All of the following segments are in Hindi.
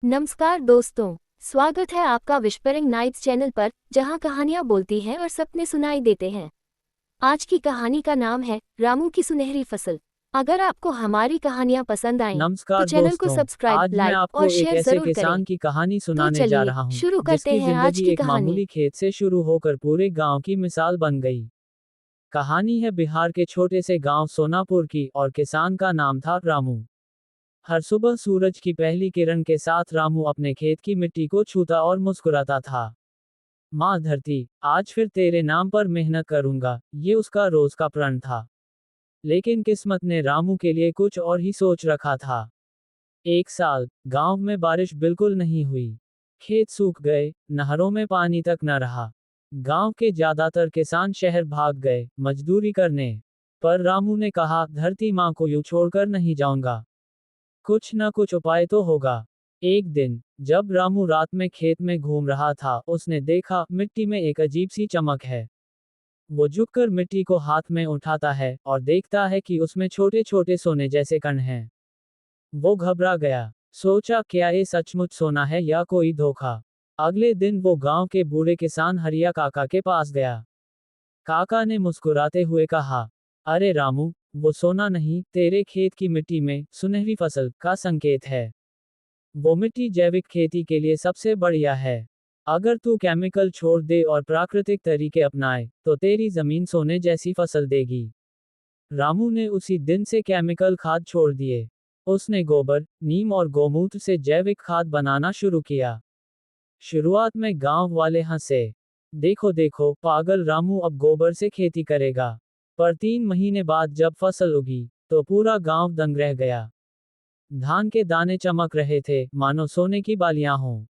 नमस्कार दोस्तों, स्वागत है आपका विस्परिंग नाइट्स चैनल पर, जहां कहानियां बोलती हैं और सपने सुनाई देते हैं। आज की कहानी का नाम है रामू की सुनहरी फसल। अगर आपको हमारी कहानियां पसंद आएं, तो नमस्कार चैनल को दोस्तों। सब्सक्राइब, आज मैं लाइक और आपको एक शेयर ऐसे जरूर करें। किसान की कहानी तो सुनाने जा चलिए रहा हूँ शुरू करते जिसकी हैं आज जिंदगी की एक कहानी। मामूली खेत से शुरू होकर पूरे गांव की मिसाल बन गई। कहानी है बिहार के छोटे से गांव सोनापुर की और किसान का नाम था रामू। हर सुबह सूरज की पहली किरण के साथ रामू अपने खेत की मिट्टी को छूता और मुस्कुराता था। माँ धरती, आज फिर तेरे नाम पर मेहनत करूंगा, ये उसका रोज का प्रण था। लेकिन किस्मत ने रामू के लिए कुछ और ही सोच रखा था। एक साल गांव में बारिश बिल्कुल नहीं हुई। खेत सूख गए, नहरों में पानी तक न रहा। गांव के ज्यादातर किसान शहर भाग गए मजदूरी करने। पर रामू ने कहा, धरती माँ को यूं छोड़कर नहीं जाऊंगा। कुछ न कुछ उपाय तो होगा। एक दिन जब रामू रात में खेत में घूम रहा था, उसने देखा मिट्टी में एक अजीब सी चमक है। वो झुककर मिट्टी को हाथ में उठाता है और देखता है कि उसमें छोटे छोटे सोने जैसे कण हैं। वो घबरा गया। सोचा, क्या ये सचमुच सोना है या कोई धोखा। अगले दिन वो गांव के बूढ़े किसान हरिया काका के पास गया। काका ने मुस्कुराते हुए कहा, अरे रामू, वो सोना नहीं, तेरे खेत की मिट्टी में सुनहरी फसल का संकेत है। वो मिट्टी जैविक खेती के लिए सबसे बढ़िया है। अगर तू केमिकल छोड़ दे और प्राकृतिक तरीके अपनाए, तो तेरी जमीन सोने जैसी फसल देगी। रामू ने उसी दिन से केमिकल खाद छोड़ दिए। उसने गोबर, नीम और गौमूत्र से जैविक खाद बनाना शुरू किया। शुरुआत में गांव वाले हंसे। देखो देखो, पागल रामू अब गोबर से खेती करेगा। पर 3 महीने बाद जब फसल उगी, तो पूरा गांव दंग रह गया। धान के दाने चमक रहे थे, मानो सोने की बालियां हों।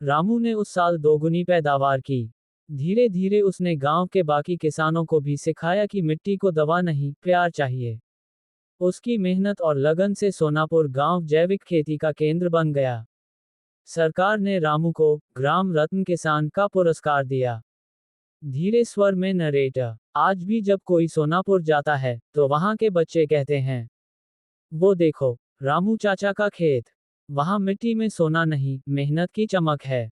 रामू ने उस साल दोगुनी पैदावार की। धीरे धीरे उसने गांव के बाकी किसानों को भी सिखाया कि मिट्टी को दवा नहीं, प्यार चाहिए। उसकी मेहनत और लगन से सोनापुर गांव जैविक खेती का केंद्र बन गया। सरकार ने रामू को ग्राम रत्न किसान का पुरस्कार दिया। धीरे स्वर में नरेटर, आज भी जब कोई सोनापुर जाता है, तो वहां के बच्चे कहते हैं, वो देखो, रामू चाचा का खेत। वहां मिट्टी में सोना नहीं, मेहनत की चमक है।